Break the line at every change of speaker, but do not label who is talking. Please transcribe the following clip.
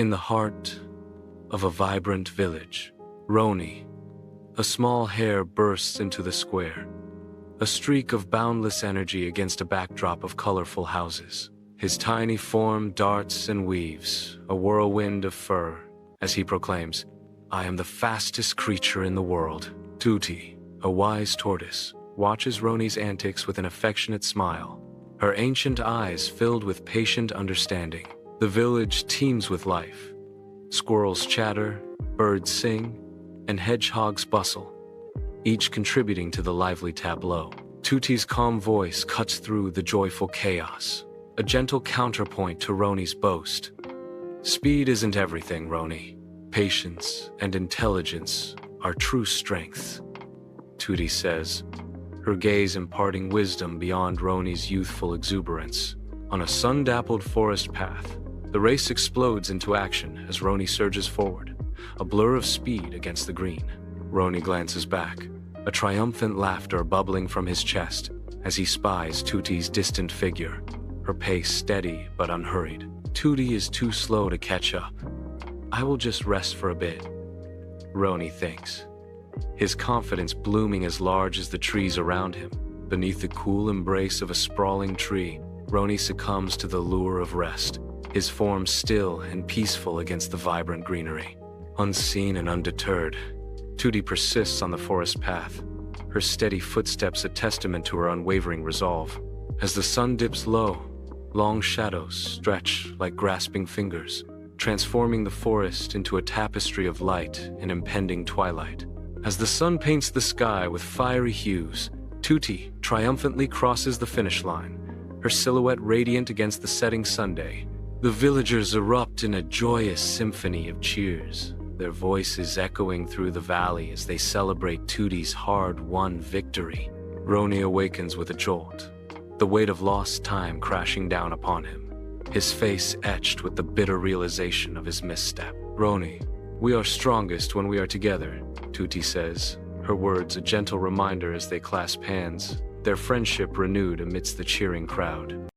In the heart of a vibrant village, Roni, a small hare bursts into the square, a streak of boundless energy against a backdrop of colorful houses. His tiny form darts and weaves, a whirlwind of fur, as he proclaims, "I am the fastest creature in the world." Tuti, a wise tortoise, watches Roni's antics with an affectionate smile, her ancient eyes filled with patient understanding. The village teems with life. Squirrels chatter, birds sing, and hedgehogs bustle, each contributing to the lively tableau. Tuti's calm voice cuts through the joyful chaos, a gentle counterpoint to Roni's boast. "Speed isn't everything, Roni. Patience and intelligence are true strengths," Tuti says, her gaze imparting wisdom beyond Roni's youthful exuberance. On a sun-dappled forest path, the race explodes into action as Roni surges forward, a blur of speed against the green. Roni glances back, a triumphant laughter bubbling from his chest as he spies Tuti's distant figure, her pace steady but unhurried. Tuti is too slow to catch up. "I will just rest for a bit," Roni thinks, his confidence blooming as large as the trees around him. Beneath the cool embrace of a sprawling tree, Roni succumbs to the lure of rest, his form still and peaceful against the vibrant greenery. Unseen and undeterred, Tuti persists on the forest path, her steady footsteps a testament to her unwavering resolve. As the sun dips low, long shadows stretch like grasping fingers, transforming the forest into a tapestry of light in impending twilight. As the sun paints the sky with fiery hues, Tuti triumphantly crosses the finish line, her silhouette radiant against the setting sunday. The villagers erupt in a joyous symphony of cheers, their voices echoing through the valley as they celebrate Tuti's hard-won victory. Roni awakens with a jolt, the weight of lost time crashing down upon him, his face etched with the bitter realization of his misstep. "Roni, we are strongest when we are together," Tuti says, her words a gentle reminder as they clasp hands, their friendship renewed amidst the cheering crowd.